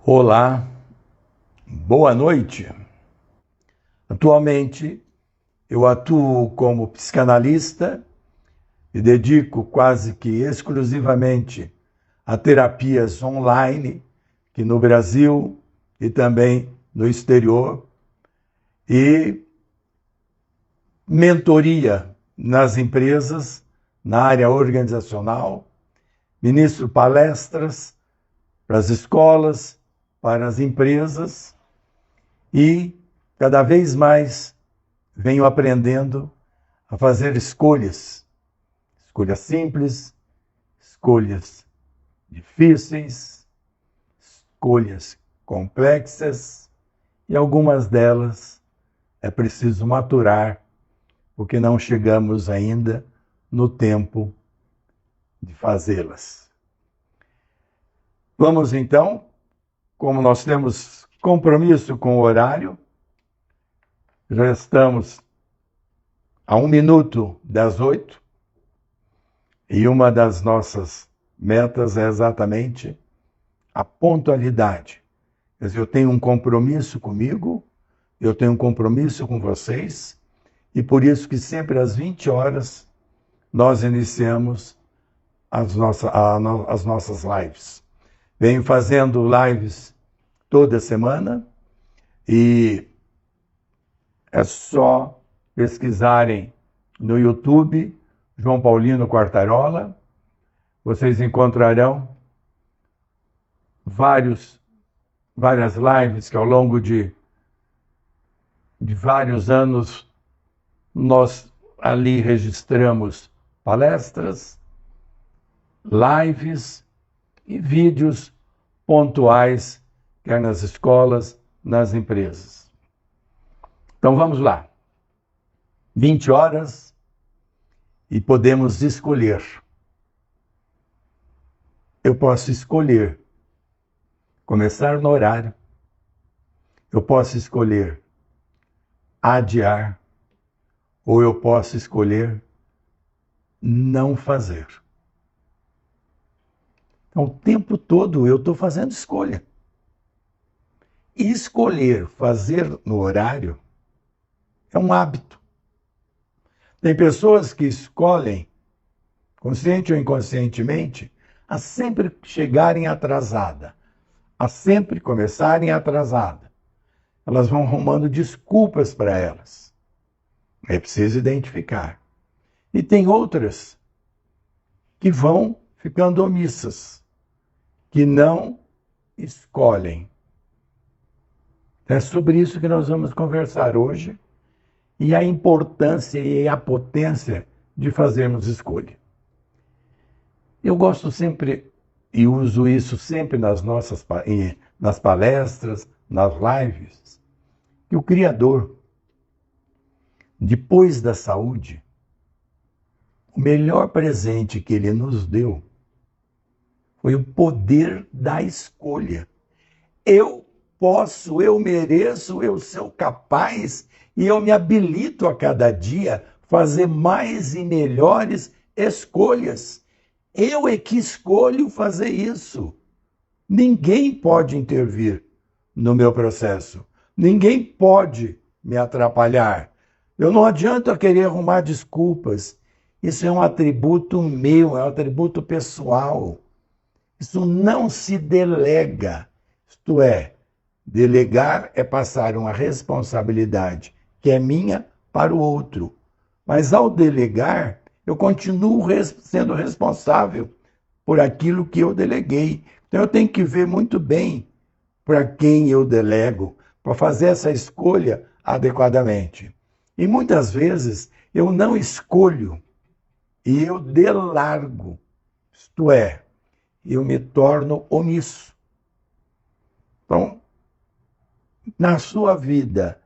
Olá, boa noite. Atualmente, eu atuo como psicanalista e dedico quase que exclusivamente a terapias online, que no Brasil e também no exterior, e mentoria nas empresas, na área organizacional, ministro palestras para as escolas, para as empresas e cada vez mais venho aprendendo a fazer escolhas simples, escolhas difíceis, escolhas complexas e algumas delas é preciso maturar porque não chegamos ainda no tempo de fazê-las. Vamos então, como nós temos compromisso com o horário, já estamos a 1 minuto das 8 e uma das nossas metas é exatamente a pontualidade. Quer dizer, eu tenho um compromisso comigo, eu tenho um compromisso com vocês e por isso que sempre às 20 horas nós iniciamos as nossas lives. Venho fazendo lives toda semana e é só pesquisarem no YouTube João Paulino Quartarola. Vocês encontrarão várias lives que ao longo de vários anos nós ali registramos palestras, lives e vídeos pontuais, quer nas escolas, nas empresas. Então vamos lá. 20 horas e podemos escolher. Eu posso escolher começar no horário. Eu posso escolher adiar. Ou eu posso escolher não fazer. Então, o tempo todo eu estou fazendo escolha. E escolher fazer no horário é um hábito. Tem pessoas que escolhem, consciente ou inconscientemente, a sempre chegarem atrasada, a sempre começarem atrasada. Elas vão arrumando desculpas para elas. É preciso identificar. E tem outras que vão ficando omissas, que não escolhem. É sobre isso que nós vamos conversar hoje e a importância e a potência de fazermos escolha. Eu gosto sempre e uso isso sempre nas palestras, nas lives, que o Criador, depois da saúde, o melhor presente que ele nos deu foi o poder da escolha. Eu posso, eu mereço, eu sou capaz e eu me habilito a cada dia fazer mais e melhores escolhas. Eu é que escolho fazer isso. Ninguém pode intervir no meu processo. Ninguém pode me atrapalhar. Eu não adianta querer arrumar desculpas. Isso é um atributo meu, é um atributo pessoal. Isso não se delega. Isto é, delegar é passar uma responsabilidade que é minha para o outro. Mas ao delegar, eu continuo sendo responsável por aquilo que eu deleguei. Então eu tenho que ver muito bem para quem eu delego, para fazer essa escolha adequadamente. E muitas vezes eu não escolho e eu delargo, isto é, eu me torno omisso. Então, na sua vida,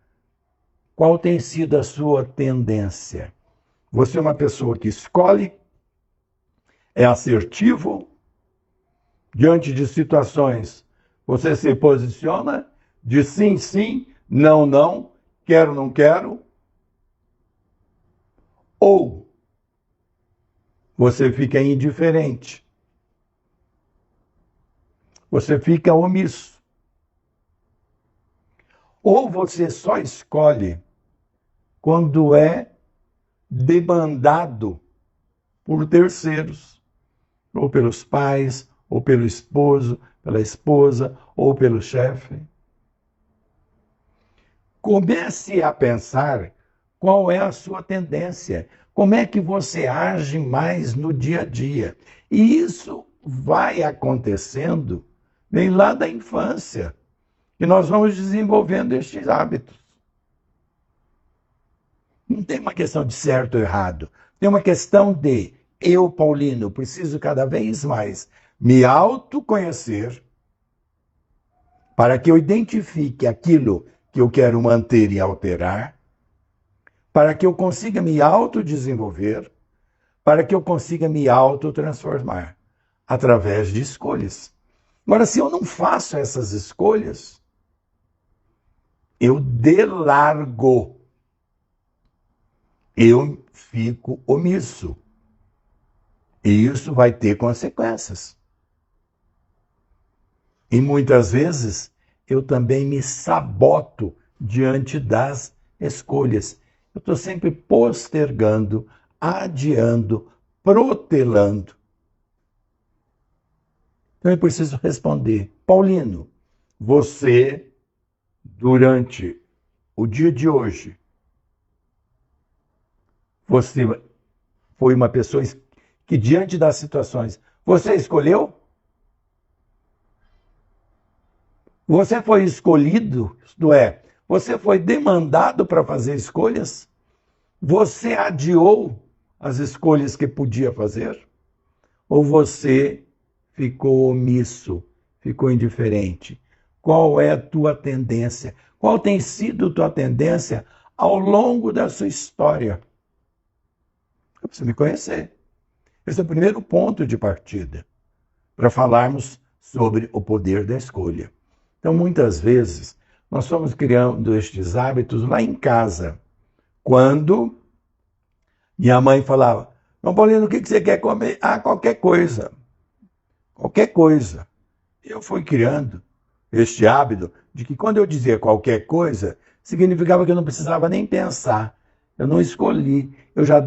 qual tem sido a sua tendência? Você é uma pessoa que escolhe, é assertivo, diante de situações, você se posiciona de sim, sim, não, não, quero, não quero, ou você fica indiferente, você fica omisso. Ou você só escolhe quando é demandado por terceiros, ou pelos pais, ou pelo esposo, pela esposa, ou pelo chefe. Comece a pensar qual é a sua tendência, como é que você age mais no dia a dia. E isso vai acontecendo bem lá da infância, que nós vamos desenvolvendo estes hábitos. Não tem uma questão de certo ou errado, tem uma questão de eu, Paulino, preciso cada vez mais me autoconhecer para que eu identifique aquilo que eu quero manter e alterar, para que eu consiga me autodesenvolver, para que eu consiga me autotransformar através de escolhas. Agora, se eu não faço essas escolhas, eu delargo, eu fico omisso. E isso vai ter consequências. E muitas vezes eu também me saboto diante das escolhas. Eu estou sempre postergando, adiando, protelando. Então eu preciso responder. Paulino, você, durante o dia de hoje, você foi uma pessoa que, diante das situações, você escolheu? Você foi escolhido, isto é, você foi demandado para fazer escolhas? Você adiou as escolhas que podia fazer? Ou você ficou omisso, ficou indiferente? Qual é a tua tendência? Qual tem sido a tua tendência ao longo da sua história? Eu preciso me conhecer. Esse é o primeiro ponto de partida para falarmos sobre o poder da escolha. Então, muitas vezes, nós fomos criando estes hábitos lá em casa, quando minha mãe falava, João Paulino, o que você quer comer? Ah, qualquer coisa. Qualquer coisa. Eu fui criando este hábito de que quando eu dizia qualquer coisa, significava que eu não precisava nem pensar. Eu não escolhi. Eu já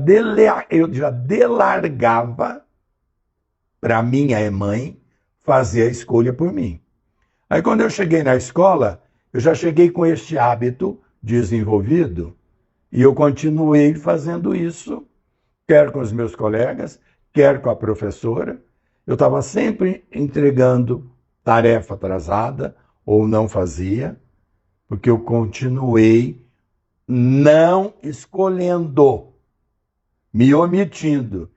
delargava para minha mãe fazer a escolha por mim. Aí quando eu cheguei na escola, eu já cheguei com este hábito desenvolvido e eu continuei fazendo isso, quer com os meus colegas, quer com a professora. Eu estava sempre entregando tarefa atrasada ou não fazia, porque eu continuei não escolhendo, me omitindo.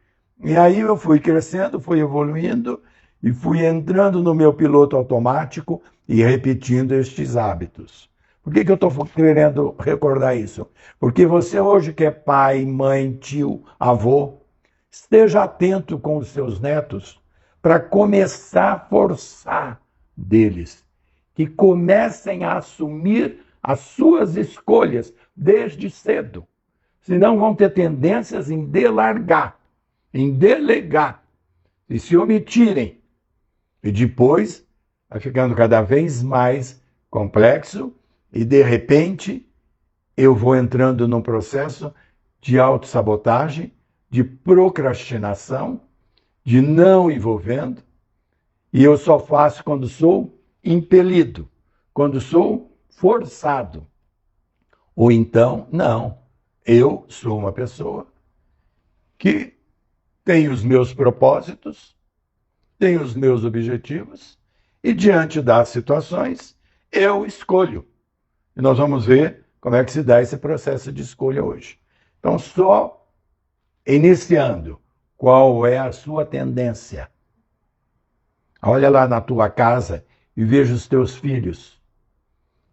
E aí eu fui crescendo, fui evoluindo e fui entrando no meu piloto automático e repetindo estes hábitos. Por que eu estou querendo recordar isso? Porque você hoje que é pai, mãe, tio, avô, esteja atento com os seus netos para começar a forçar deles, que comecem a assumir as suas escolhas desde cedo. Senão vão ter tendências em delargar, em delegar e se omitirem. E depois vai ficando cada vez mais complexo e, de repente, eu vou entrando num processo de autossabotagem, de procrastinação, de não envolvendo, e eu só faço quando sou impelido, quando sou forçado. Ou então, não, eu sou uma pessoa que tem os meus propósitos, tem os meus objetivos, e diante das situações, eu escolho. E nós vamos ver como é que se dá esse processo de escolha hoje. Então, só iniciando, qual é a sua tendência? Olha lá na tua casa e veja os teus filhos.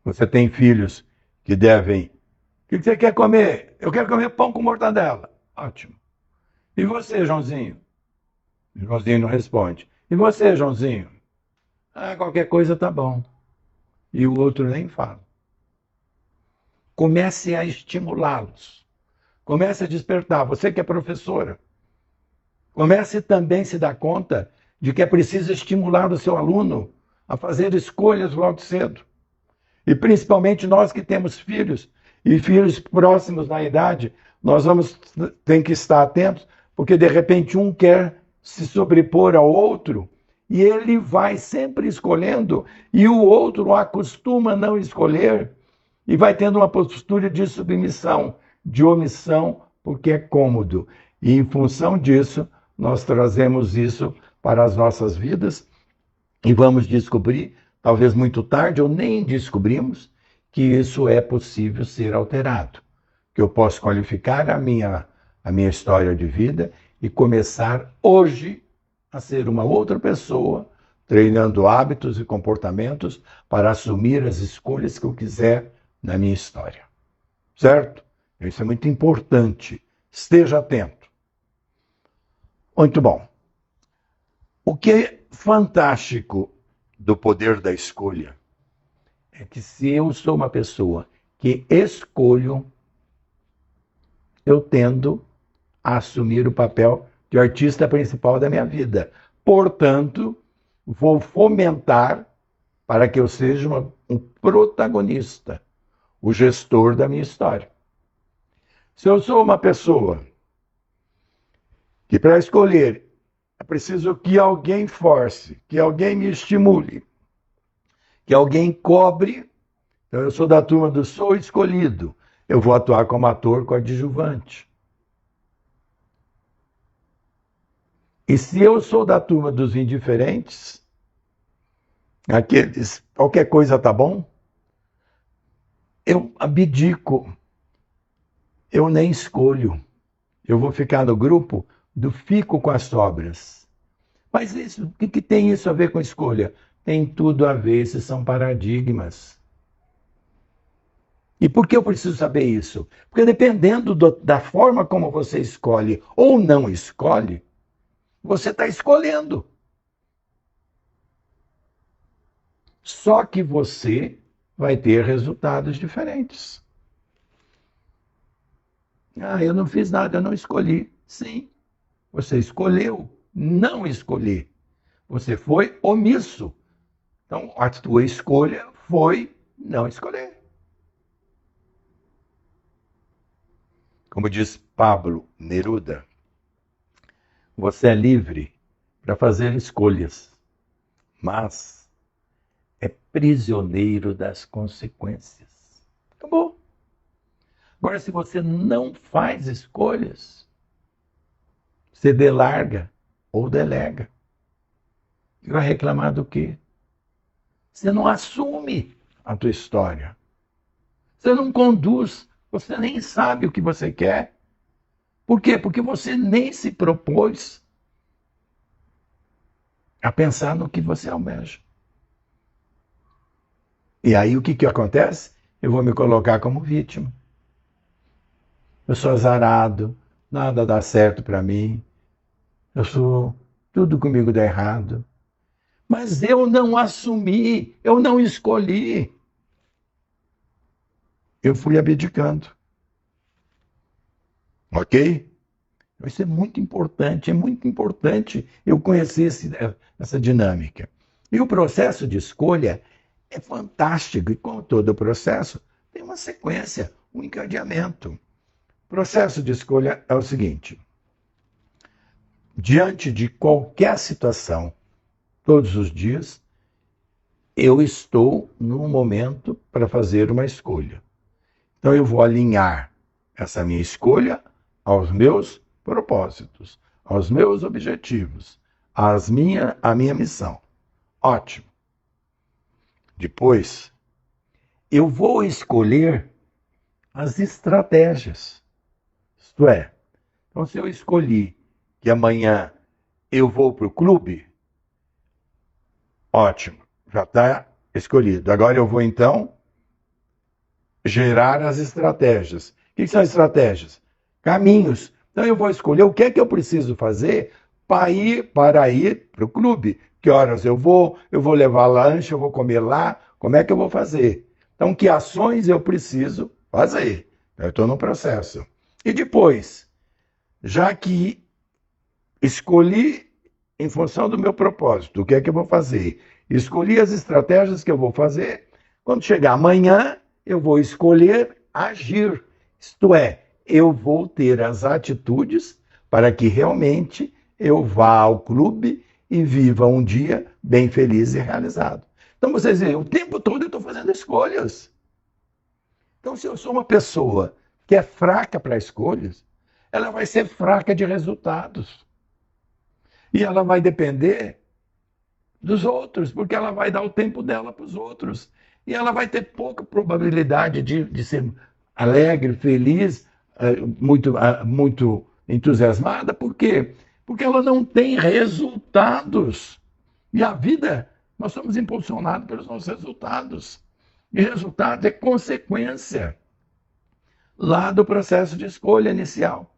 Você tem filhos que devem... O que você quer comer? Eu quero comer pão com mortadela. Ótimo. E você, Joãozinho? Joãozinho não responde. E você, Joãozinho? Ah, qualquer coisa tá bom. E o outro nem fala. Comece a estimulá-los. Comece a despertar. Você que é professora, comece também a se dar conta de que é preciso estimular o seu aluno a fazer escolhas logo cedo. E principalmente nós que temos filhos, e filhos próximos na idade, nós ter que estar atentos, porque de repente um quer se sobrepor ao outro, e ele vai sempre escolhendo, e o outro acostuma a não escolher, e vai tendo uma postura de submissão, de omissão, porque é cômodo. E em função disso, nós trazemos isso para as nossas vidas e vamos descobrir, talvez muito tarde, ou nem descobrimos, que isso é possível ser alterado. Que eu posso qualificar a minha história de vida e começar hoje a ser uma outra pessoa, treinando hábitos e comportamentos para assumir as escolhas que eu quiser na minha história. Certo? Isso é muito importante. Esteja atento. Muito bom. O que é fantástico do poder da escolha é que se eu sou uma pessoa que escolho, eu tendo a assumir o papel de artista principal da minha vida. Portanto, vou fomentar para que eu seja um protagonista, o gestor da minha história. Se eu sou uma pessoa que para escolher é preciso que alguém force, que alguém me estimule, que alguém cobre, então eu sou da turma do sou escolhido, eu vou atuar como ator coadjuvante. E se eu sou da turma dos indiferentes, aqueles, qualquer coisa tá bom, eu abdico, eu nem escolho. Eu vou ficar no grupo do fico com as sobras. Mas isso, o que tem isso a ver com escolha? Tem tudo a ver, esses são paradigmas. E por que eu preciso saber isso? Porque dependendo da forma como você escolhe ou não escolhe, você está escolhendo. Só que você vai ter resultados diferentes. Ah, eu não fiz nada, eu não escolhi. Sim, você escolheu não escolher. Você foi omisso. Então, a tua escolha foi não escolher. Como diz Pablo Neruda, você é livre para fazer escolhas, mas é prisioneiro das consequências. Acabou. Agora, se você não faz escolhas, você delarga ou delega. E vai reclamar do quê? Você não assume a tua história. Você não conduz. Você nem sabe o que você quer. Por quê? Porque você nem se propôs a pensar no que você almeja. E aí o que acontece? Eu vou me colocar como vítima. Eu sou azarado, nada dá certo para mim. Tudo comigo dá errado. Mas eu não assumi, eu não escolhi. Eu fui abdicando. Ok? Isso é muito importante eu conhecer essa dinâmica. E o processo de escolha é fantástico, e como todo processo, tem uma sequência, um encadeamento. O processo de escolha é o seguinte: diante de qualquer situação, todos os dias, eu estou num momento para fazer uma escolha. Então eu vou alinhar essa minha escolha aos meus propósitos, aos meus objetivos, a minha missão. Ótimo. Depois, eu vou escolher as estratégias. Isto é, então se eu escolhi que amanhã eu vou para o clube, ótimo, já está escolhido. Agora eu vou então gerar as estratégias. O que são estratégias? Caminhos. Então eu vou escolher o que é que eu preciso fazer para ir para o clube. Que horas eu vou levar lanche, eu vou comer lá, como é que eu vou fazer? Então, que ações eu preciso fazer? Eu estou no processo. E depois, já que escolhi em função do meu propósito, o que é que eu vou fazer? Escolhi as estratégias que eu vou fazer, Quando chegar amanhã, eu vou escolher agir. Isto é, eu vou ter as atitudes para que realmente eu vá ao clube e viva um dia bem feliz e realizado. Então vocês veem, o tempo todo eu estou fazendo escolhas. Então, se eu sou uma pessoa que é fraca para escolhas, ela vai ser fraca de resultados. E ela vai depender dos outros, porque ela vai dar o tempo dela para os outros. E ela vai ter pouca probabilidade de ser alegre, feliz, muito entusiasmada. Por quê? Porque ela não tem resultados. E a vida, nós somos impulsionados pelos nossos resultados. E resultado é consequência lá do processo de escolha inicial.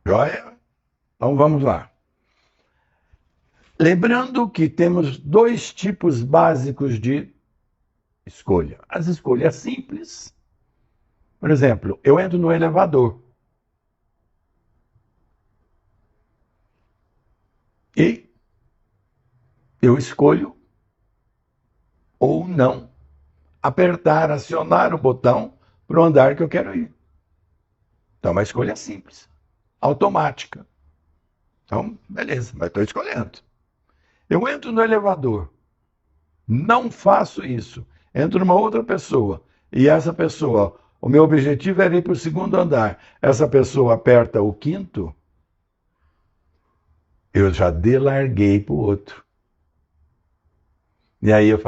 Joia? Então vamos lá. Lembrando que temos dois tipos básicos de escolha. As escolhas simples. Por exemplo, eu entro no elevador e eu escolho ou não apertar, acionar o botão para o andar que eu quero ir. Então, é uma escolha simples, automática. Então, beleza, mas estou escolhendo. Eu entro no elevador, não faço isso, entro numa outra pessoa, e essa pessoa, o meu objetivo era ir para o segundo andar, essa pessoa aperta o quinto, eu já delarguei para o outro. E aí eu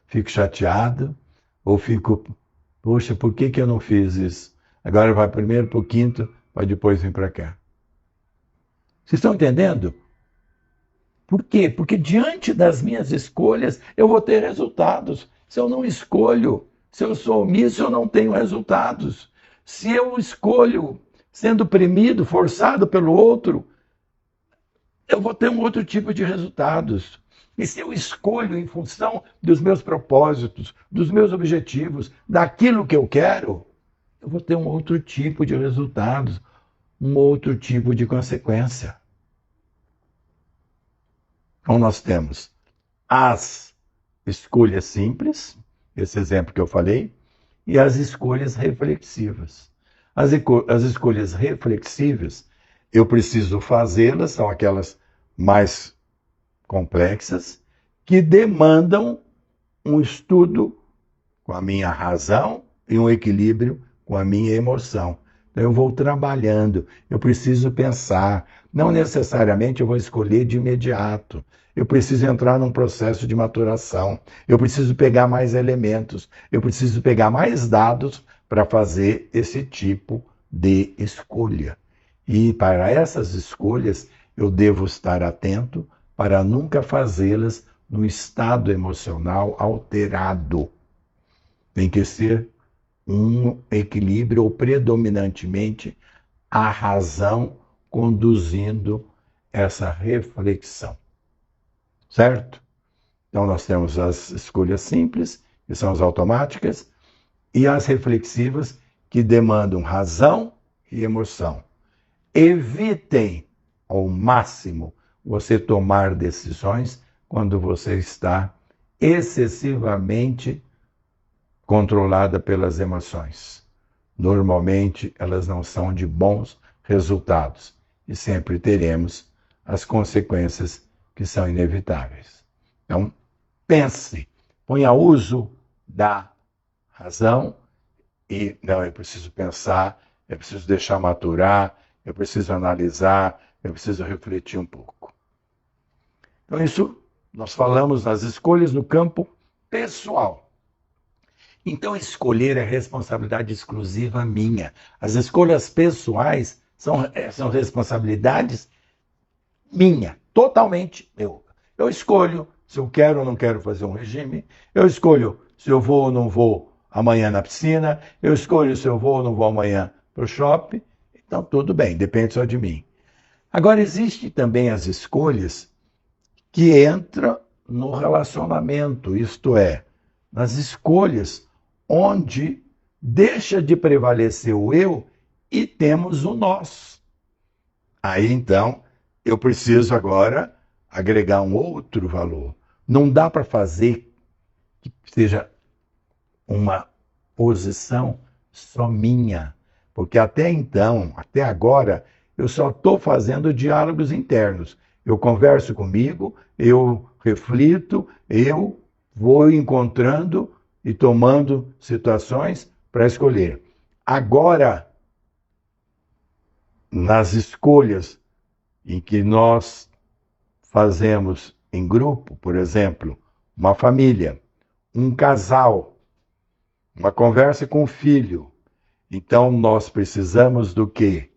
fico chateado, ou fico, poxa, por que eu não fiz isso? Agora vai primeiro para o quinto, para depois vir para cá. Vocês estão entendendo? Por quê? Porque diante das minhas escolhas eu vou ter resultados. Se eu não escolho, se eu sou omisso, eu não tenho resultados. Se eu escolho sendo oprimido, forçado pelo outro, eu vou ter um outro tipo de resultados. E se eu escolho em função dos meus propósitos, dos meus objetivos, daquilo que eu quero, eu vou ter um outro tipo de resultados, um outro tipo de consequência. Então, nós temos as escolhas simples, esse exemplo que eu falei, e as escolhas reflexivas. As escolhas reflexivas, eu preciso fazê-las, são aquelas mais complexas, que demandam um estudo com a minha razão e um equilíbrio com a minha emoção. Então, eu vou trabalhando, eu preciso pensar. Não necessariamente eu vou escolher de imediato. Eu preciso entrar num processo de maturação. Eu preciso pegar mais elementos. Eu preciso pegar mais dados para fazer esse tipo de escolha. E para essas escolhas, eu devo estar atento para nunca fazê-las num estado emocional alterado. Tem que ser um equilíbrio ou predominantemente a razão conduzindo essa reflexão. Certo? Então nós temos as escolhas simples, que são as automáticas, e as reflexivas, que demandam razão e emoção. Evitem ao máximo você tomar decisões quando você está excessivamente controlada pelas emoções. Normalmente, elas não são de bons resultados e sempre teremos as consequências que são inevitáveis. Então, pense, ponha a uso da razão e, não, eu preciso pensar, eu preciso deixar maturar, eu preciso analisar, eu preciso refletir um pouco. Então, isso nós falamos nas escolhas no campo pessoal. Então, escolher é responsabilidade exclusiva minha. As escolhas pessoais são responsabilidades minha, totalmente meu. Eu escolho se eu quero ou não quero fazer um regime, eu escolho se eu vou ou não vou amanhã na piscina, eu escolho se eu vou ou não vou amanhã para o shopping. Então, tudo bem, depende só de mim. Agora, existem também as escolhas que entram no relacionamento, isto é, nas escolhas onde deixa de prevalecer o eu e temos o nós. Aí, então, eu preciso agora agregar um outro valor. Não dá para fazer que seja uma posição só minha, porque até então, até agora, eu só estou fazendo diálogos internos. Eu converso comigo, eu reflito, eu vou encontrando e tomando situações para escolher. Agora, nas escolhas em que nós fazemos em grupo, por exemplo, uma família, um casal, uma conversa com o filho. Então, nós precisamos do quê?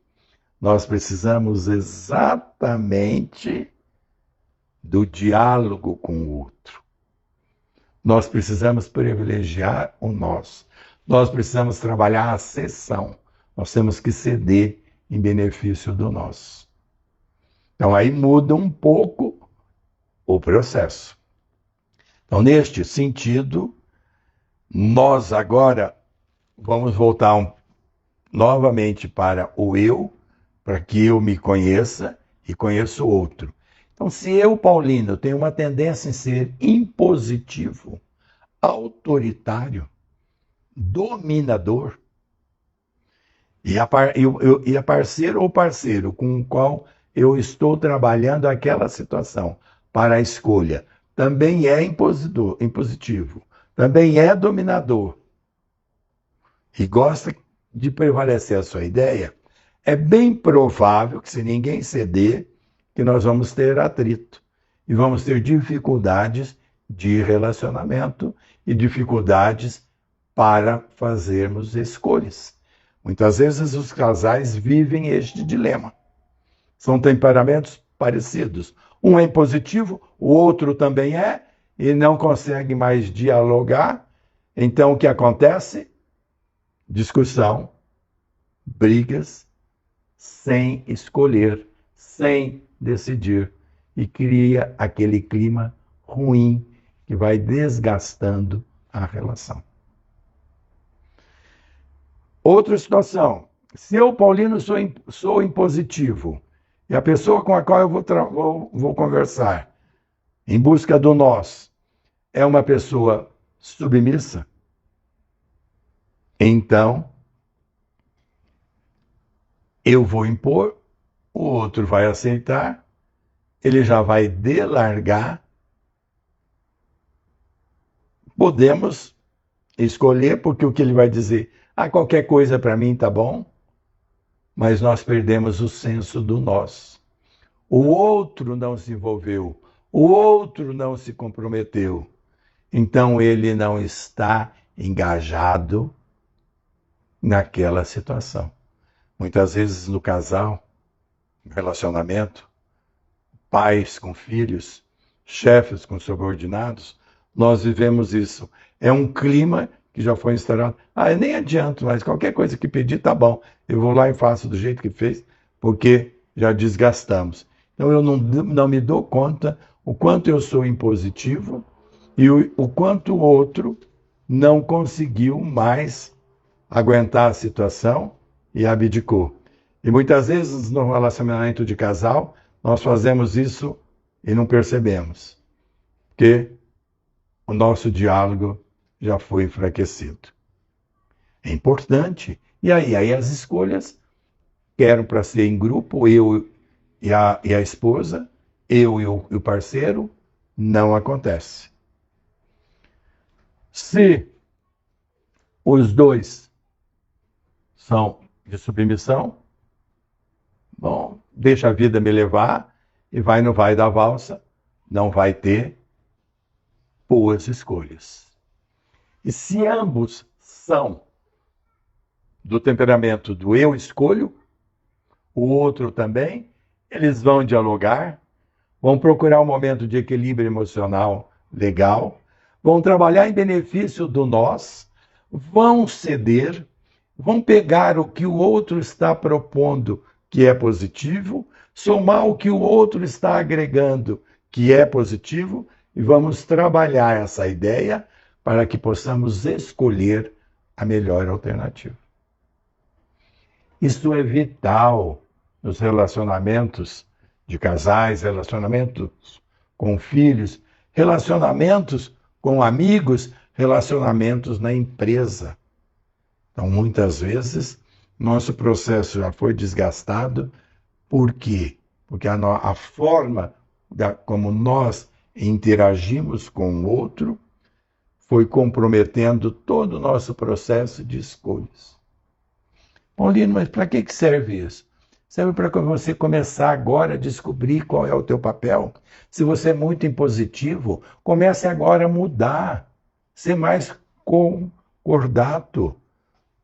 Nós precisamos exatamente do diálogo com o outro. Nós precisamos privilegiar o nós. Nós precisamos trabalhar a cessão. Nós temos que ceder em benefício do nós. Então, aí muda um pouco o processo. Então, neste sentido, nós agora vamos voltar novamente para o eu, para que eu me conheça e conheça o outro. Então, se eu, Paulino, tenho uma tendência em ser impositivo, autoritário, dominador, e a parceiro ou parceiro com o qual eu estou trabalhando aquela situação para a escolha, também é impositivo, também é dominador, e gosta de prevalecer a sua ideia, é bem provável que, se ninguém ceder, que nós vamos ter atrito e vamos ter dificuldades de relacionamento e dificuldades para fazermos escolhas. Muitas vezes os casais vivem este dilema. São temperamentos parecidos. Um é impositivo, o outro também é, e não consegue mais dialogar. Então, o que acontece? Discussão, brigas, sem escolher, sem decidir, e cria aquele clima ruim que vai desgastando a relação. Outra situação, se eu, Paulino, sou impositivo, e a pessoa com a qual eu vou conversar, em busca do nós, é uma pessoa submissa, então eu vou impor, o outro vai aceitar, ele já vai delargar. Podemos escolher, porque o que ele vai dizer, qualquer coisa para mim tá bom, mas nós perdemos o senso do nós. O outro não se envolveu, o outro não se comprometeu, então ele não está engajado naquela situação. Muitas vezes no casal, no relacionamento, pais com filhos, chefes com subordinados, nós vivemos isso. É um clima que já foi instaurado. Eu nem adianto, mas qualquer coisa que pedir tá bom. Eu vou lá e faço do jeito que fez, porque já desgastamos. Então eu não me dou conta o quanto eu sou impositivo e o quanto o outro não conseguiu mais aguentar a situação e abdicou. E muitas vezes no relacionamento de casal, nós fazemos isso e não percebemos, porque o nosso diálogo já foi enfraquecido. É importante. E aí as escolhas, quero para ser em grupo, eu e a esposa, eu e o parceiro, não acontece. Se os dois são de submissão, bom, deixa a vida me levar e não vai da valsa, não vai ter boas escolhas. E se ambos são do temperamento do eu escolho, o outro também, eles vão dialogar, vão procurar um momento de equilíbrio emocional legal, vão trabalhar em benefício do nós, vão ceder, vão pegar o que o outro está propondo, que é positivo, somar o que o outro está agregando, que é positivo, e vamos trabalhar essa ideia para que possamos escolher a melhor alternativa. Isso é vital nos relacionamentos de casais, relacionamentos com filhos, relacionamentos com amigos, relacionamentos na empresa. Então, muitas vezes, nosso processo já foi desgastado. Por quê? Porque a forma como nós interagimos com o outro foi comprometendo todo o nosso processo de escolhas. Paulino, mas para que serve isso? Serve para você começar agora a descobrir qual é o teu papel. Se você é muito impositivo, comece agora a mudar, ser mais concordato,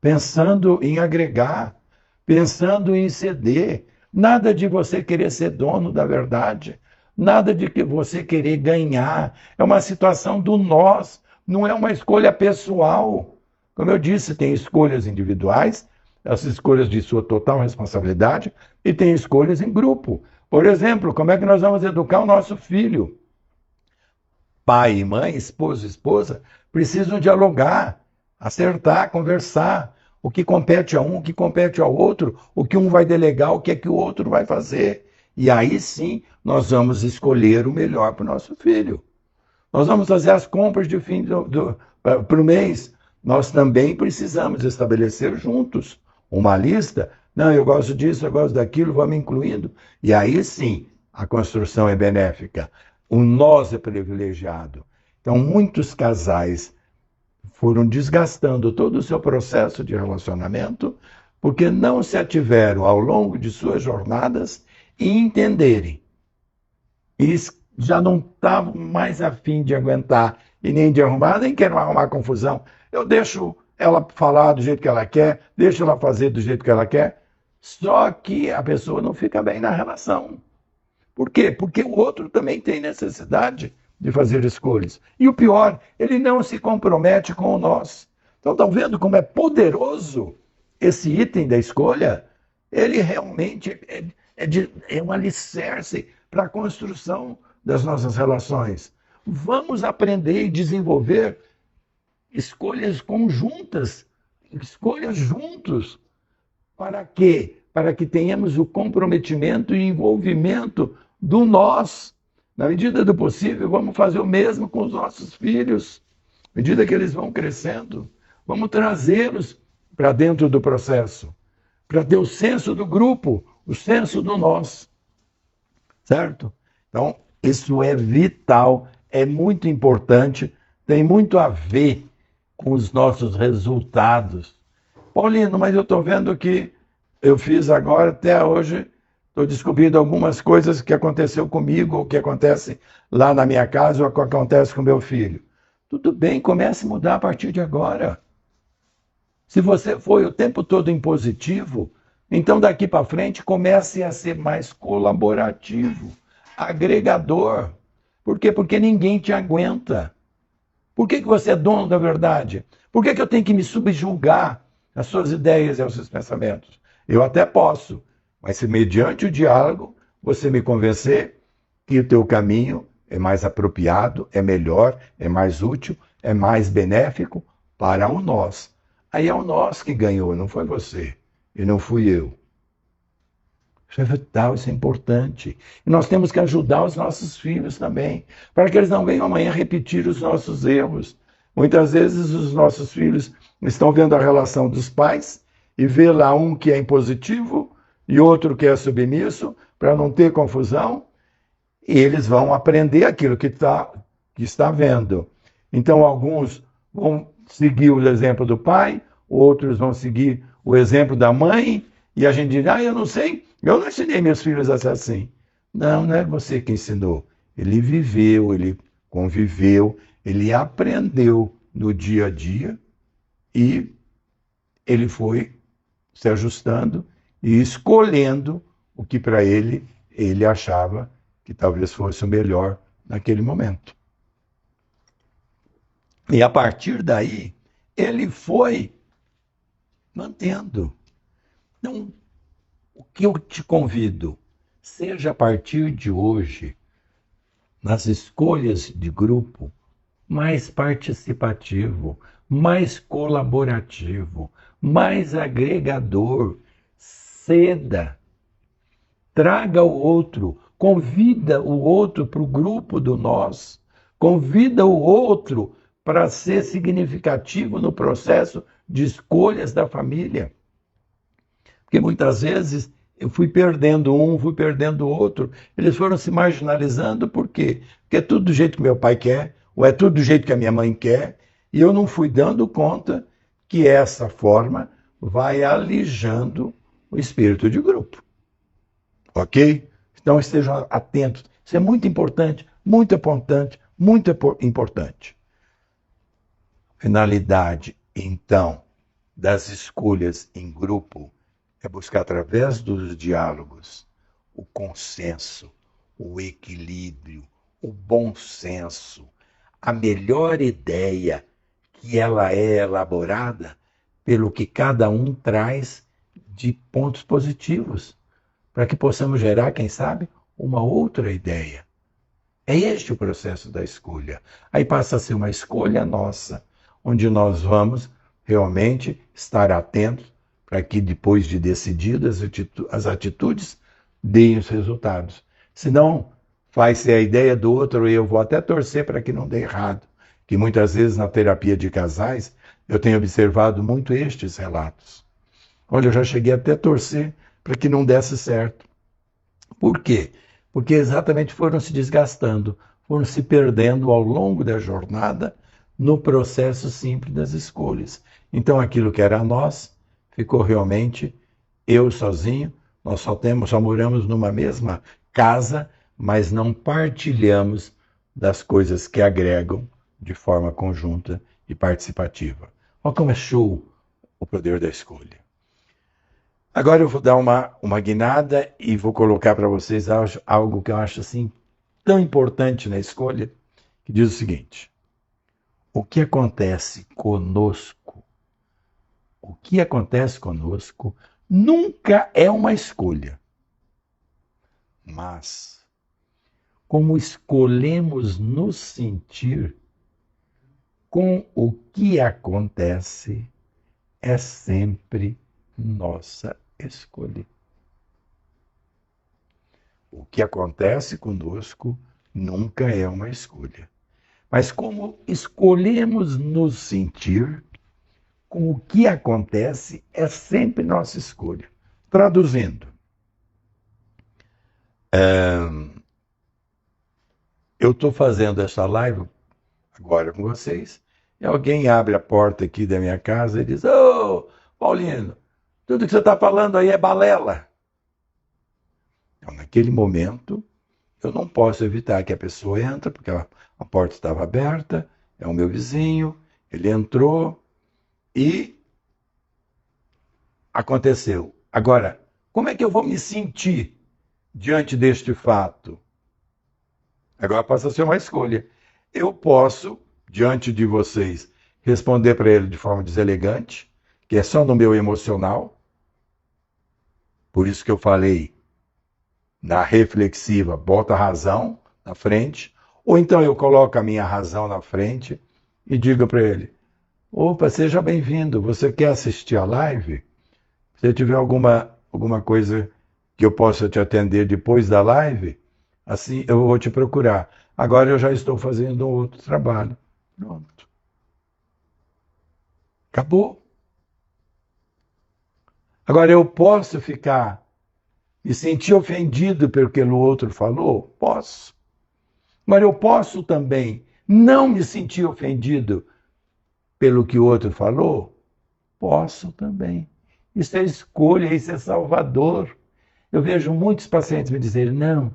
pensando em agregar, pensando em ceder. Nada de você querer ser dono da verdade, nada de que você querer ganhar. É uma situação do nós, não é uma escolha pessoal. Como eu disse, tem escolhas individuais, as escolhas de sua total responsabilidade, e tem escolhas em grupo. Por exemplo, como é que nós vamos educar o nosso filho? Pai e mãe, esposo e esposa, precisam dialogar, acertar, conversar. O que compete a um, o que compete ao outro, o que um vai delegar, o que é que o outro vai fazer. E aí sim, nós vamos escolher o melhor para o nosso filho. Nós vamos fazer as compras de fim para o mês. Nós também precisamos estabelecer juntos uma lista. Não, eu gosto disso, eu gosto daquilo, vamos incluindo. E aí sim, a construção é benéfica. O nós é privilegiado. Então, muitos casais foram desgastando todo o seu processo de relacionamento porque não se ativeram ao longo de suas jornadas e entenderem. E já não estavam mais a fim de aguentar e nem de arrumar, nem querem arrumar confusão. Eu deixo ela falar do jeito que ela quer, deixo ela fazer do jeito que ela quer, só que a pessoa não fica bem na relação. Por quê? Porque o outro também tem necessidade de fazer escolhas. E o pior, ele não se compromete com o nós. Então, estão vendo como é poderoso esse item da escolha? Ele realmente é um alicerce para a construção das nossas relações. Vamos aprender e desenvolver escolhas conjuntas, escolhas juntos. Para quê? Para que tenhamos o comprometimento e envolvimento do nós. Na medida do possível, vamos fazer o mesmo com os nossos filhos. À medida que eles vão crescendo, vamos trazê-los para dentro do processo, para ter o senso do grupo, o senso do nós. Certo? Então, isso é vital, é muito importante, tem muito a ver com os nossos resultados. Paulino, mas eu estou vendo que eu fiz agora, até hoje, estou descobrindo algumas coisas que aconteceu comigo, ou que acontece lá na minha casa, ou que acontece com meu filho. Tudo bem, comece a mudar a partir de agora. Se você foi o tempo todo impositivo, então daqui para frente comece a ser mais colaborativo, agregador. Por quê? Porque ninguém te aguenta. Por que você é dono da verdade? Por que eu tenho que me subjugar às suas ideias e aos seus pensamentos? Eu até posso, mas se mediante o diálogo você me convencer que o teu caminho é mais apropriado, é melhor, é mais útil, é mais benéfico para o nós. Aí é o nós que ganhou, não foi você, e não fui eu. Isso é vital, isso é importante. E nós temos que ajudar os nossos filhos também, para que eles não venham amanhã repetir os nossos erros. Muitas vezes os nossos filhos estão vendo a relação dos pais e vê lá um que é impositivo e outro que é submisso, para não ter confusão, e eles vão aprender aquilo que está vendo. Então, alguns vão seguir o exemplo do pai, outros vão seguir o exemplo da mãe, e a gente diz, eu não sei, eu não ensinei meus filhos a ser assim. Não, não é você que ensinou. Ele viveu, ele conviveu, ele aprendeu no dia a dia e ele foi se ajustando e escolhendo o que para ele achava que talvez fosse o melhor naquele momento. E a partir daí, ele foi mantendo. Então, o que eu te convido, seja a partir de hoje, nas escolhas de grupo, mais participativo, mais colaborativo, mais agregador. Ceda, traga o outro, convida o outro para o grupo do nós, Convida o outro para ser significativo no processo de escolhas da família. Porque muitas vezes eu fui perdendo um, fui perdendo outro. Eles foram se marginalizando, por quê? Porque é tudo do jeito que meu pai quer, ou é tudo do jeito que a minha mãe quer, e eu não fui dando conta que essa forma vai alijando o espírito de grupo. Ok? Então estejam atentos. Isso é muito importante, muito importante, muito importante. Finalidade, então, das escolhas em grupo é buscar, através dos diálogos, o consenso, o equilíbrio, o bom senso, a melhor ideia, que ela é elaborada pelo que cada um traz de pontos positivos, para que possamos gerar, quem sabe, uma outra ideia. É este o processo da escolha. Aí passa a ser uma escolha nossa, onde nós vamos realmente estar atentos para que, depois de decididas as atitudes, deem os resultados. Senão, faz-se a ideia do outro e eu vou até torcer para que não dê errado. Que muitas vezes na terapia de casais eu tenho observado muito estes relatos. Olha, eu já cheguei até a torcer para que não desse certo. Por quê? Porque exatamente foram se desgastando, foram se perdendo ao longo da jornada no processo simples das escolhas. Então aquilo que era nós ficou realmente eu sozinho, nós só moramos numa mesma casa, mas não partilhamos das coisas que agregam de forma conjunta e participativa. Olha como é show o poder da escolha. Agora eu vou dar uma guinada e vou colocar para vocês algo que eu acho assim tão importante na escolha, que diz o seguinte: o que acontece conosco, nunca é uma escolha, mas como escolhemos nos sentir com o que acontece é sempre nossa escolha. O que acontece conosco nunca é uma escolha. Mas como escolhemos nos sentir com o que acontece é sempre nossa escolha. Traduzindo, eu estou fazendo essa live agora com vocês e alguém abre a porta aqui da minha casa e diz: "Ô, Paulino, tudo que você está falando aí é balela." Então, naquele momento, eu não posso evitar que a pessoa entre, porque a porta estava aberta, é o meu vizinho, ele entrou e aconteceu. Agora, como é que eu vou me sentir diante deste fato? Agora passa a ser uma escolha. Eu posso, diante de vocês, responder para ele de forma deselegante, que é só no meu emocional. Por isso que eu falei na reflexiva, bota a razão na frente, ou então eu coloco a minha razão na frente e digo para ele: opa, seja bem-vindo, você quer assistir a live? Se tiver alguma coisa que eu possa te atender depois da live, assim eu vou te procurar. Agora eu já estou fazendo um outro trabalho. Pronto. Acabou. Agora eu posso me sentir ofendido pelo que o outro falou? Posso. Mas eu posso também não me sentir ofendido pelo que o outro falou? Posso também. Isso é escolha, isso é salvador. Eu vejo muitos pacientes me dizerem: não,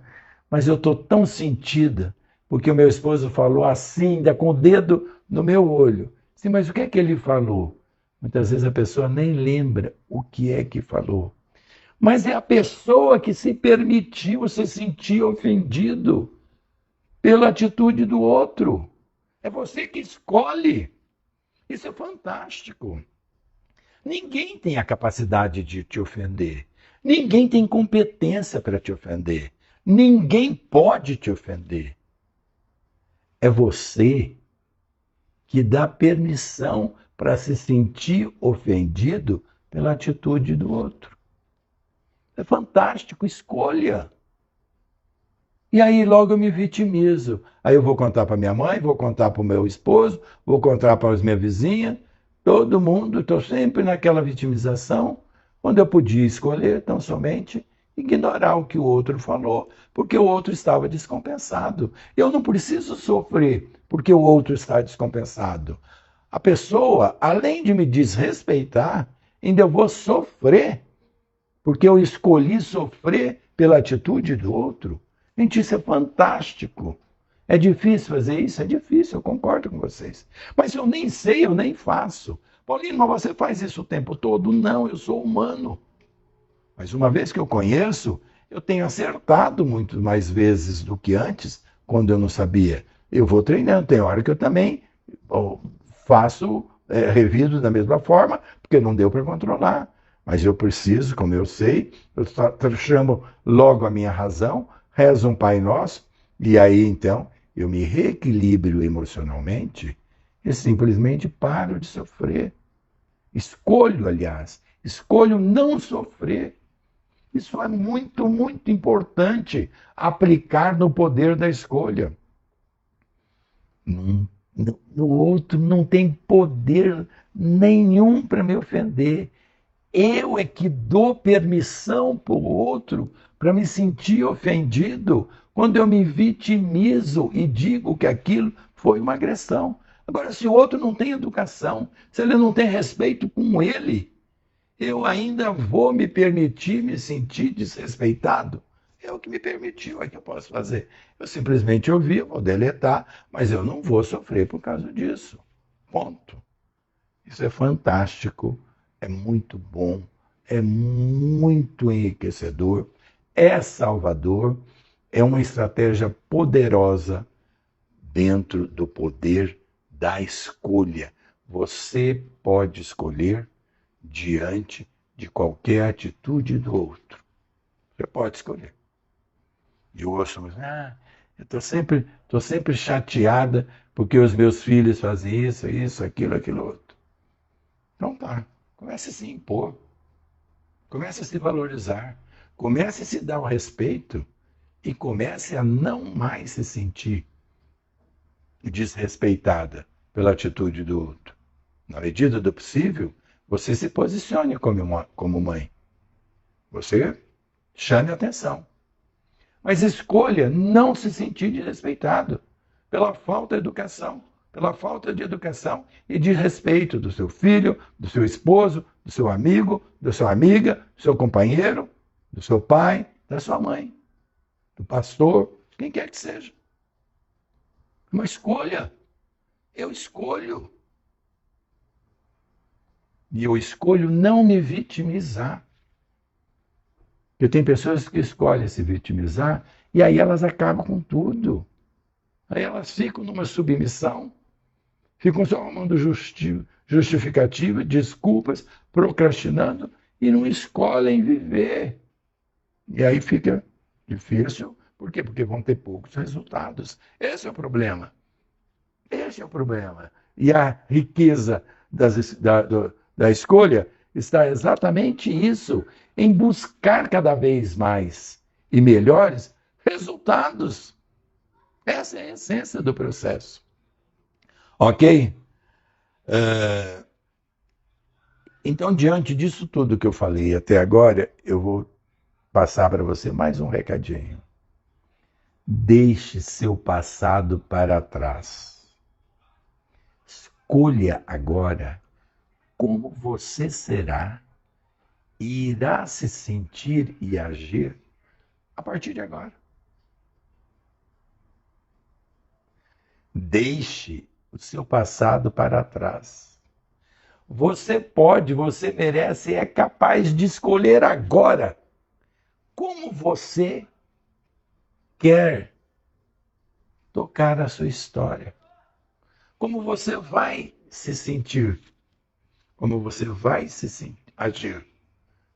mas eu estou tão sentida porque o meu esposo falou assim, ainda com o dedo no meu olho. Sim, mas o que é que ele falou? Muitas vezes a pessoa nem lembra o que é que falou. Mas é a pessoa que se permitiu se sentir ofendido pela atitude do outro. É você que escolhe. Isso é fantástico. Ninguém tem a capacidade de te ofender. Ninguém tem competência para te ofender. Ninguém pode te ofender. É você que dá permissão para se sentir ofendido pela atitude do outro. É fantástico, escolha. E aí logo eu me vitimizo. Aí eu vou contar para minha mãe, vou contar para o meu esposo, vou contar para as minhas vizinhas, todo mundo, estou sempre naquela vitimização, quando eu podia escolher tão somente ignorar o que o outro falou, porque o outro estava descompensado. Eu não preciso sofrer porque o outro está descompensado. A pessoa, além de me desrespeitar, ainda eu vou sofrer, porque eu escolhi sofrer pela atitude do outro. Gente, isso é fantástico. É difícil fazer isso? É difícil, eu concordo com vocês. Mas eu nem sei, eu nem faço. Paulino, mas você faz isso o tempo todo? Não, eu sou humano. Mas uma vez que eu conheço, eu tenho acertado muito mais vezes do que antes, quando eu não sabia. Eu vou treinando, tem hora que eu também faço, revido da mesma forma, porque não deu para controlar. Mas eu preciso, como eu sei, eu chamo logo a minha razão, rezo um Pai Nosso, e aí então eu me reequilibro emocionalmente e simplesmente paro de sofrer. Escolho, aliás, escolho não sofrer. Isso é muito, muito importante aplicar no poder da escolha. No outro não tem poder nenhum para me ofender. Eu é que dou permissão para o outro para me sentir ofendido quando eu me vitimizo e digo que aquilo foi uma agressão. Agora, se o outro não tem educação, se ele não tem respeito com ele, eu ainda vou me permitir me sentir desrespeitado? É o que me permitiu, é que eu posso fazer. Eu simplesmente ouvi, vou deletar, mas eu não vou sofrer por causa disso. Ponto. Isso é fantástico, é muito bom, é muito enriquecedor, é salvador, é uma estratégia poderosa dentro do poder da escolha. Você pode escolher diante de qualquer atitude do outro. Você pode escolher. E ouço, mas, eu tô sempre chateada porque os meus filhos fazem isso, aquilo outro. Então tá, comece a se impor, comece a se valorizar, comece a se dar o respeito e comece a não mais se sentir desrespeitada pela atitude do outro. Na medida do possível, você se posicione como mãe. Você chame atenção. Mas escolha não se sentir desrespeitado pela falta de educação, pela falta de educação e de respeito do seu filho, do seu esposo, do seu amigo, da sua amiga, do seu companheiro, do seu pai, da sua mãe, do pastor, quem quer que seja. Uma escolha. Eu escolho. E eu escolho não me vitimizar. Porque tem pessoas que escolhem se vitimizar e aí elas acabam com tudo. Aí elas ficam numa submissão, ficam só arrumando justificativa, desculpas, procrastinando e não escolhem viver. E aí fica difícil. Por quê? Porque vão ter poucos resultados. Esse é o problema. Esse é o problema. E a riqueza da escolha está exatamente isso, em buscar cada vez mais e melhores resultados. Essa é a essência do processo. Ok? Então, diante disso tudo que eu falei até agora, eu vou passar para você mais um recadinho. Deixe seu passado para trás. Escolha agora como você será e irá se sentir e agir a partir de agora. Deixe o seu passado para trás. Você pode, você merece e é capaz de escolher agora como você quer tocar a sua história. Como você vai se sentir. Como você vai se agir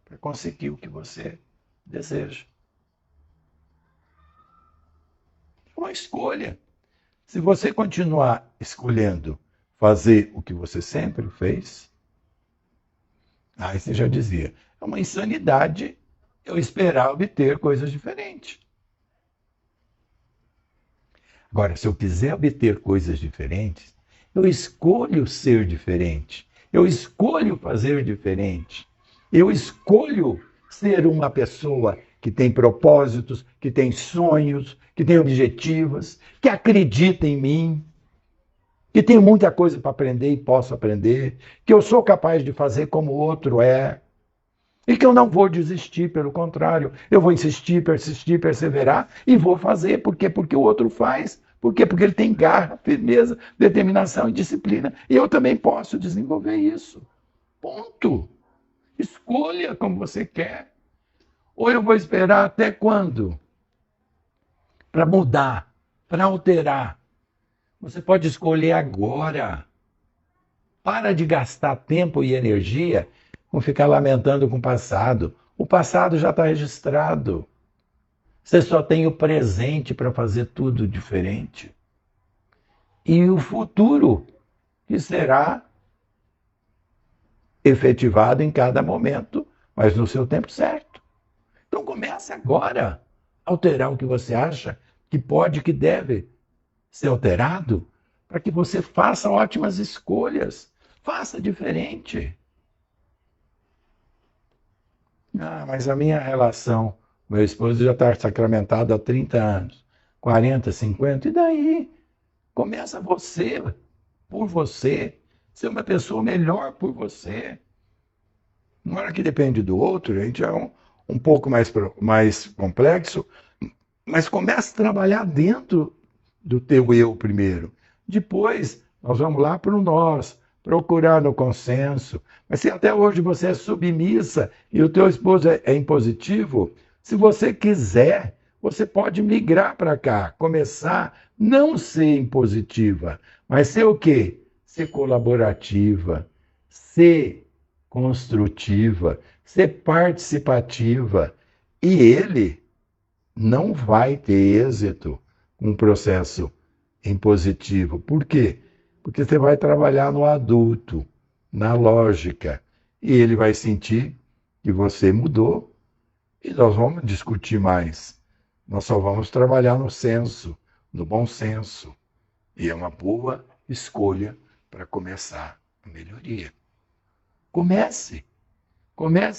para conseguir o que você deseja. É uma escolha. Se você continuar escolhendo fazer o que você sempre fez, aí você já dizia, é uma insanidade eu esperar obter coisas diferentes. Agora, se eu quiser obter coisas diferentes, eu escolho ser diferente. Eu escolho fazer diferente. Eu escolho ser uma pessoa que tem propósitos, que tem sonhos, que tem objetivos, que acredita em mim, que tem muita coisa para aprender e posso aprender, que eu sou capaz de fazer como o outro é, e que eu não vou desistir, pelo contrário, eu vou insistir, persistir, perseverar e vou fazer. Por quê? Porque o outro faz. Por quê? Porque ele tem garra, firmeza, determinação e disciplina. E eu também posso desenvolver isso. Ponto. Escolha como você quer. Ou eu vou esperar até quando? Para mudar, para alterar. Você pode escolher agora. Para de gastar tempo e energia com ficar lamentando com o passado. O passado já está registrado. Você só tem o presente para fazer tudo diferente. E o futuro, que será efetivado em cada momento, mas no seu tempo certo. Então comece agora a alterar o que você acha que pode, que deve ser alterado, para que você faça ótimas escolhas. Faça diferente. Ah, mas a minha relação, meu esposo já está sacramentado há 30 anos, 40, 50, e daí? Começa você, por você, ser uma pessoa melhor por você. Na hora que depende do outro, a gente é um pouco mais complexo, mas começa a trabalhar dentro do teu eu primeiro. Depois, nós vamos lá para o nós, procurar no consenso. Mas se até hoje você é submissa e o teu esposo é impositivo, se você quiser, você pode migrar para cá, começar não ser impositiva, mas ser o quê? Ser colaborativa, ser construtiva, ser participativa. E ele não vai ter êxito com um processo impositivo. Por quê? Porque você vai trabalhar no adulto, na lógica, e ele vai sentir que você mudou e nós vamos discutir mais. Nós só vamos trabalhar no senso, no bom senso. E é uma boa escolha para começar a melhoria. Comece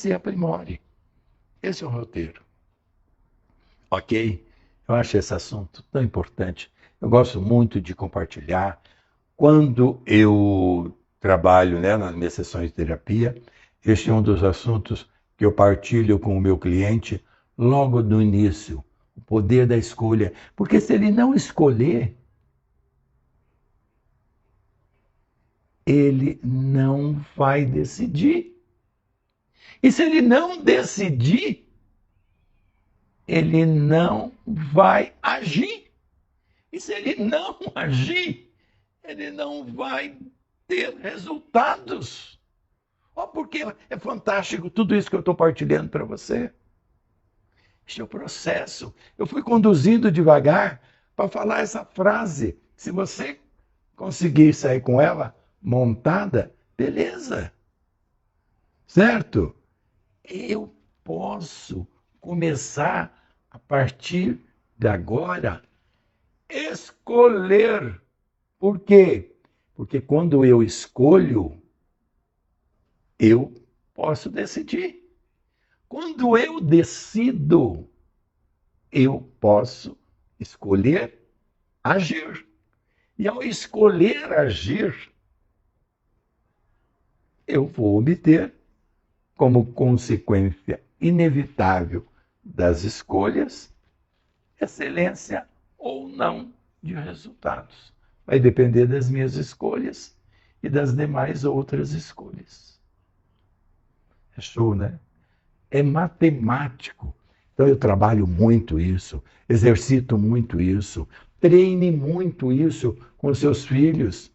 e aprimore. Esse é o roteiro. Ok? Eu acho esse assunto tão importante. Eu gosto muito de compartilhar. Quando eu trabalho, nas minhas sessões de terapia, este é um dos assuntos que eu partilho com o meu cliente logo no início, o poder da escolha. Porque se ele não escolher, ele não vai decidir. E se ele não decidir, ele não vai agir. E se ele não agir, ele não vai ter resultados. Porque é fantástico tudo isso que eu estou partilhando para você. Este é o processo. Eu fui conduzindo devagar para falar essa frase. Se você conseguir sair com ela montada, beleza. Certo? Eu posso começar a partir de agora escolher. Por quê? Porque quando eu escolho, eu posso decidir. Quando eu decido, eu posso escolher agir. E ao escolher agir, eu vou obter, como consequência inevitável das escolhas, excelência ou não de resultados. Vai depender das minhas escolhas e das demais outras escolhas. É show, né? É matemático. Então eu trabalho muito isso, exercito muito isso, treine muito isso com seus filhos.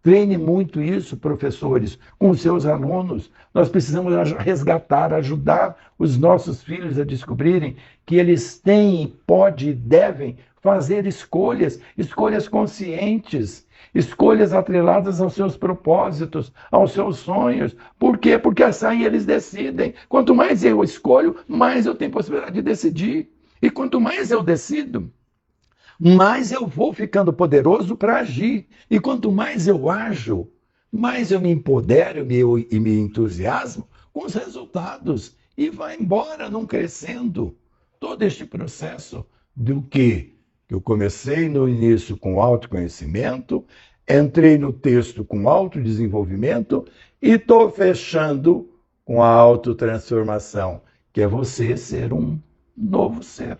Treine muito isso, professores, com os seus alunos. Nós precisamos resgatar, ajudar os nossos filhos a descobrirem que eles têm, podem e devem fazer escolhas conscientes, escolhas atreladas aos seus propósitos, aos seus sonhos. Por quê? Porque assim eles decidem. Quanto mais eu escolho, mais eu tenho possibilidade de decidir. E quanto mais eu decido, mais eu vou ficando poderoso para agir. E quanto mais eu ajo, mais eu me empodero e me entusiasmo com os resultados. E vai embora, não crescendo. Todo este processo do que eu comecei no início com autoconhecimento, entrei no texto com autodesenvolvimento e estou fechando com a autotransformação, que é você ser um novo ser.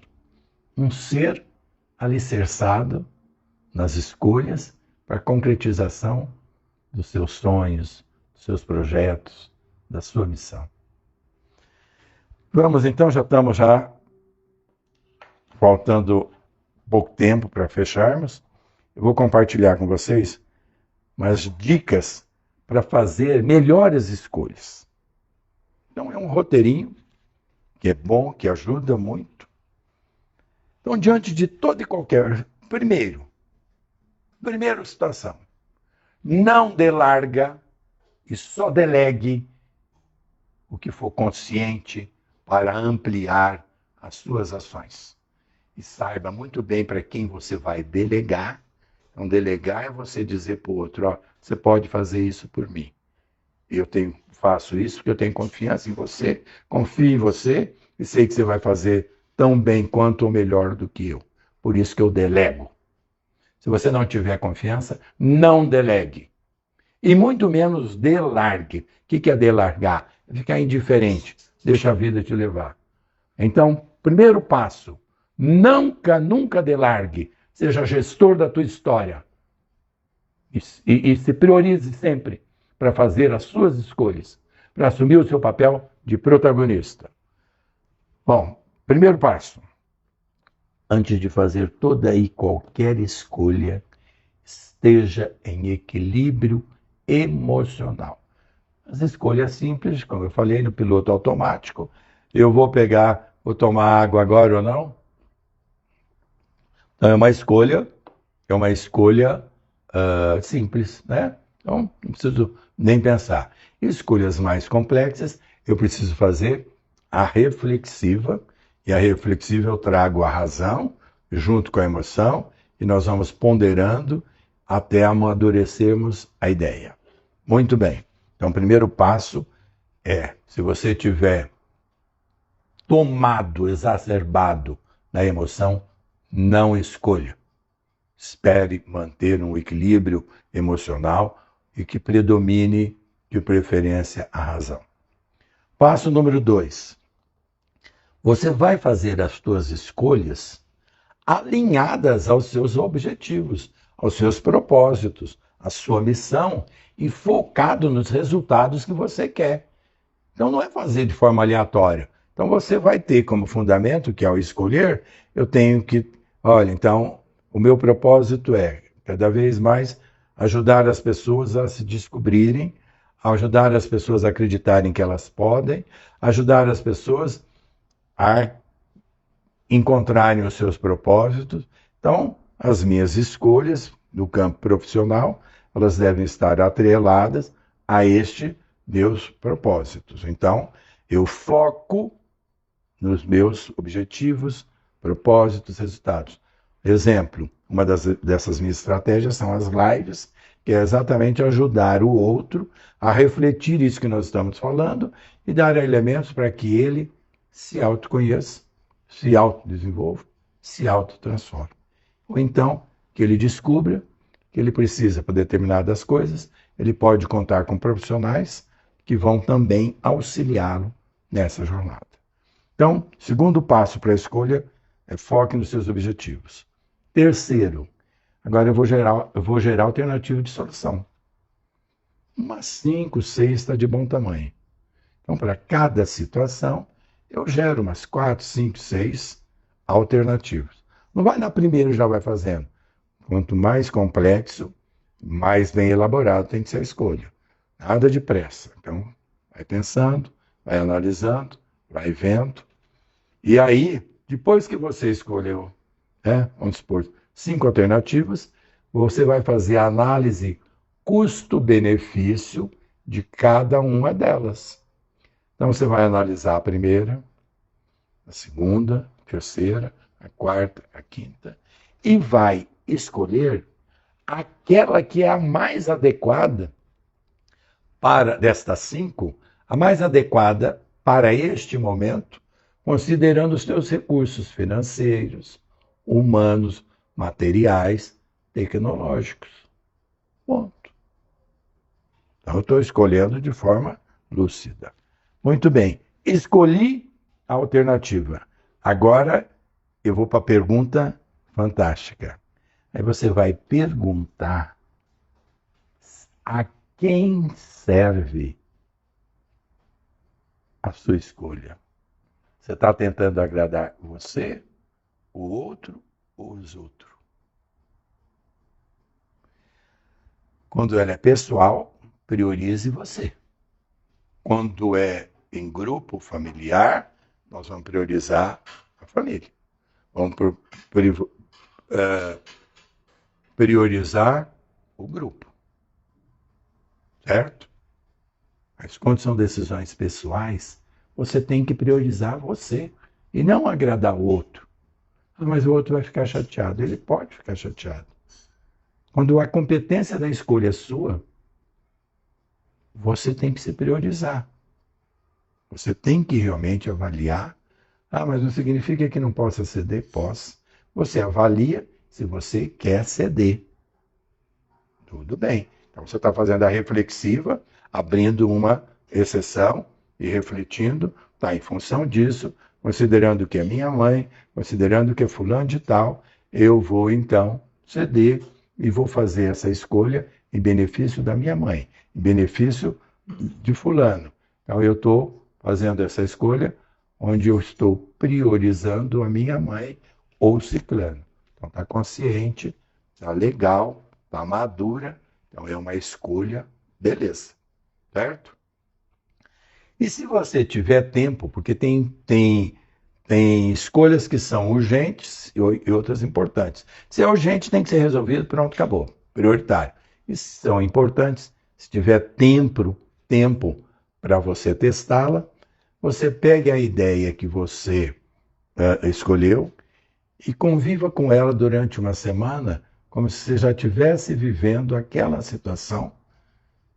Um ser alicerçado nas escolhas para a concretização dos seus sonhos, dos seus projetos, da sua missão. Vamos então, já estamos faltando pouco tempo para fecharmos. Eu vou compartilhar com vocês umas dicas para fazer melhores escolhas. Então é um roteirinho que é bom, que ajuda muito. Então, diante de toda e qualquer... Primeira situação. Não dê larga e só delegue o que for consciente para ampliar as suas ações. E saiba muito bem para quem você vai delegar. Então, delegar é você dizer para o outro, ó, você pode fazer isso por mim. Faço isso porque eu tenho confiança em você, confio em você e sei que você vai fazer tão bem quanto ou melhor do que eu. Por isso que eu delego. Se você não tiver confiança, não delegue. E muito menos delargue. O que é delargar? É ficar indiferente. Deixa a vida te levar. Então, primeiro passo, nunca delargue. Seja gestor da tua história. E se priorize sempre para fazer as suas escolhas, para assumir o seu papel de protagonista. Bom, primeiro passo. Antes de fazer toda e qualquer escolha, esteja em equilíbrio emocional. As escolhas simples, como eu falei, no piloto automático. Eu vou tomar água agora ou não? Então é uma escolha simples, né? Então não preciso nem pensar. Escolhas mais complexas, eu preciso fazer a reflexiva, e a reflexiva eu trago a razão junto com a emoção, e nós vamos ponderando até amadurecermos a ideia. Muito bem. Então, o primeiro passo é, se você tiver tomado, exacerbado na emoção, não escolha. Espere manter um equilíbrio emocional e que predomine, de preferência, a razão. Passo número 2. Você vai fazer as suas escolhas alinhadas aos seus objetivos, aos seus propósitos, à sua missão e focado nos resultados que você quer. Então não é fazer de forma aleatória. Então você vai ter como fundamento que ao escolher, eu tenho que, então o meu propósito é cada vez mais ajudar as pessoas a se descobrirem, ajudar as pessoas a acreditarem que elas podem, ajudar as pessoas a encontrarem os seus propósitos. Então, as minhas escolhas no campo profissional, elas devem estar atreladas a meus propósitos. Então, eu foco nos meus objetivos, propósitos, resultados. Exemplo, uma dessas minhas estratégias são as lives, que é exatamente ajudar o outro a refletir isso que nós estamos falando e dar elementos para que ele se autoconheça, se autodesenvolva, se autotransforme. Ou então, que ele descubra que ele precisa para determinadas coisas, ele pode contar com profissionais que vão também auxiliá-lo nessa jornada. Então, segundo passo para a escolha é foque nos seus objetivos. Terceiro, agora eu vou gerar alternativa de solução. Umas 5, 6 está de bom tamanho. Então, para cada situação, eu gero umas 4, 5, 6 alternativas. Não vai na primeira e já vai fazendo. Quanto mais complexo, mais bem elaborado tem que ser a escolha. Nada de pressa. Então, vai pensando, vai analisando, vai vendo. E aí, depois que você escolheu, vamos supor, 5 alternativas, você vai fazer a análise custo-benefício de cada uma delas. Então, você vai analisar a primeira, a segunda, a terceira, a quarta, a quinta. e vai escolher aquela que é a mais adequada para destas 5, a mais adequada para este momento, considerando os teus recursos financeiros, humanos, materiais, tecnológicos. Ponto. Então, eu estou escolhendo de forma lúcida. Muito bem. Escolhi a alternativa. Agora, eu vou para a pergunta fantástica. Aí você vai perguntar a quem serve a sua escolha. Você está tentando agradar você, o outro ou os outros? Quando ela é pessoal, priorize você. Quando é em grupo familiar, nós vamos priorizar a família. Vamos priorizar o grupo. Certo? Mas quando são decisões pessoais, você tem que priorizar você e não agradar o outro. Mas o outro vai ficar chateado. Ele pode ficar chateado. Quando a competência da escolha é sua, você tem que se priorizar. Você tem que realmente avaliar. Mas não significa que não possa ceder? Posso. Você avalia se você quer ceder. Tudo bem. Então você está fazendo a reflexiva, abrindo uma exceção e refletindo, tá, em função disso, considerando que é minha mãe, considerando que é fulano de tal, eu vou então ceder e vou fazer essa escolha em benefício da minha mãe, em benefício de fulano. Então eu estou fazendo essa escolha onde eu estou priorizando a minha mãe ou ciclano. Então está consciente, está legal, está madura, então é uma escolha, beleza, certo? E se você tiver tempo, porque tem escolhas que são urgentes e outras importantes. Se é urgente, tem que ser resolvido, pronto, acabou, prioritário. E se são importantes, se tiver tempo para você testá-la, você pegue a ideia que você escolheu e conviva com ela durante uma semana, como se você já estivesse vivendo aquela situação,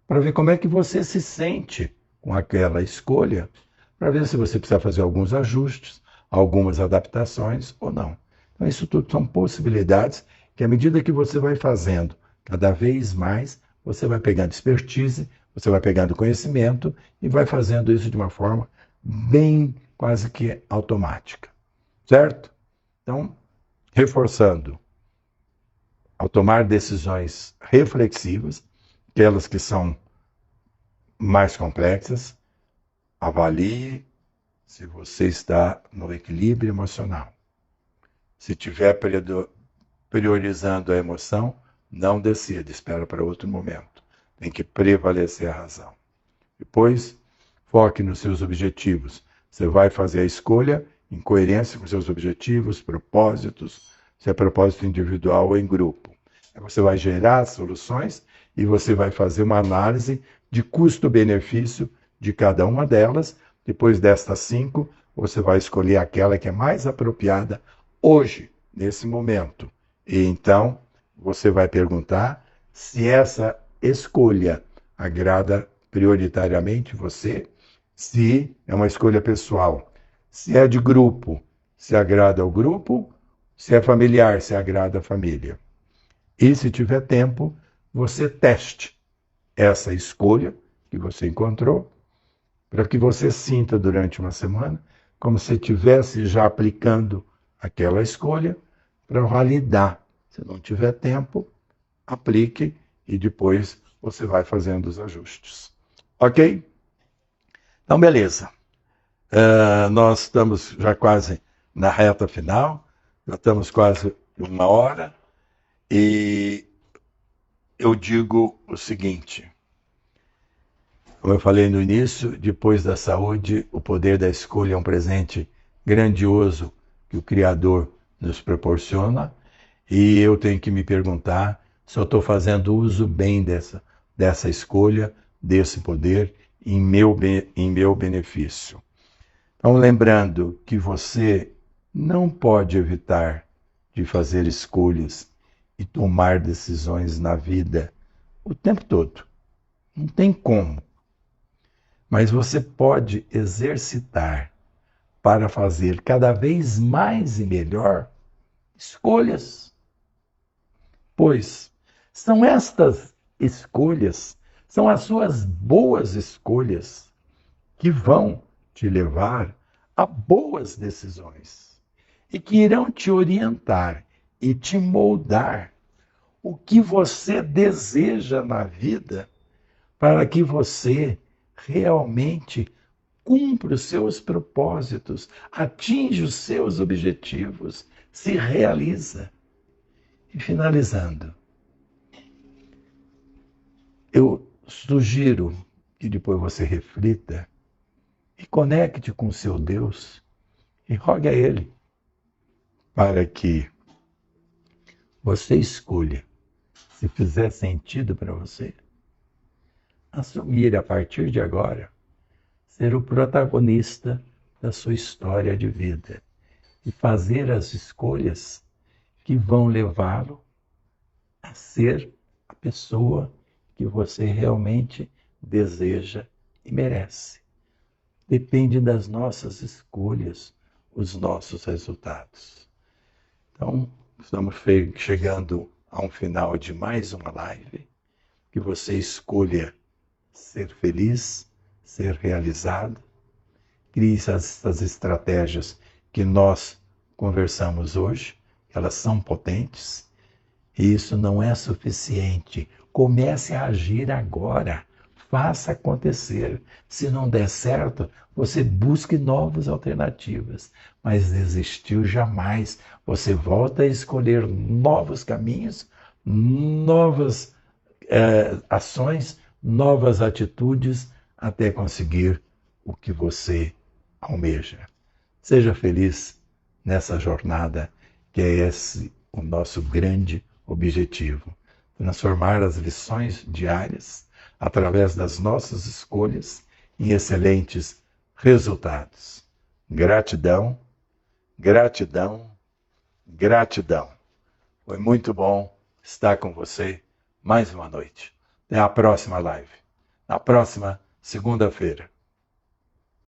para ver como é que você se sente com aquela escolha, para ver se você precisa fazer alguns ajustes, algumas adaptações ou não. Então, isso tudo são possibilidades que, à medida que você vai fazendo cada vez mais, você vai pegando expertise, você vai pegando conhecimento e vai fazendo isso de uma forma bem quase que automática. Certo? Então, reforçando, ao tomar decisões reflexivas, aquelas que são mais complexas, avalie se você está no equilíbrio emocional. Se estiver priorizando a emoção, não decida, espera para outro momento. Tem que prevalecer a razão. Depois, foque nos seus objetivos. Você vai fazer a escolha em coerência com seus objetivos, propósitos, se é propósito individual ou em grupo. Aí você vai gerar soluções e você vai fazer uma análise de custo-benefício de cada uma delas. Depois destas 5, você vai escolher aquela que é mais apropriada hoje, nesse momento. E então, você vai perguntar se essa escolha agrada prioritariamente você, se é uma escolha pessoal, se é de grupo, se agrada ao grupo, se é familiar, se agrada à família. E se tiver tempo, você teste essa escolha que você encontrou, para que você sinta durante uma semana como se estivesse já aplicando aquela escolha para validar. Se não tiver tempo, aplique e depois você vai fazendo os ajustes. Ok? Então, beleza. Nós estamos já quase na reta final, já estamos quase 1 hora, e eu digo o seguinte, como eu falei no início, depois da saúde, o poder da escolha é um presente grandioso que o Criador nos proporciona, e eu tenho que me perguntar se eu estou fazendo uso bem dessa escolha, desse poder, em meu benefício. Então, lembrando que você não pode evitar de fazer escolhas e tomar decisões na vida o tempo todo. Não tem como. Mas você pode exercitar para fazer cada vez mais e melhor escolhas. Pois são estas escolhas, são as suas boas escolhas que vão te levar a boas decisões e que irão te orientar e te moldar o que você deseja na vida para que você realmente cumpra os seus propósitos, atinja os seus objetivos, se realiza. E finalizando, eu sugiro que depois você reflita e conecte com o seu Deus e rogue a Ele para que você escolha, se fizer sentido para você, assumir a partir de agora ser o protagonista da sua história de vida e fazer as escolhas que vão levá-lo a ser a pessoa que você realmente deseja e merece. Depende das nossas escolhas, os nossos resultados. Então, estamos chegando a um final de mais uma live. Que você escolha ser feliz, ser realizado. Crie essas estratégias que nós conversamos hoje. Elas são potentes. E isso não é suficiente. Comece a agir agora. Faça acontecer. Se não der certo, você busque novas alternativas. Mas desistiu jamais. Você volta a escolher novos caminhos, novas ações, novas atitudes, até conseguir o que você almeja. Seja feliz nessa jornada, que é esse o nosso grande objetivo. Transformar as lições diárias, através das nossas escolhas, em excelentes resultados. Gratidão, gratidão, gratidão. Foi muito bom estar com você mais uma noite. Até a próxima live, na próxima segunda-feira.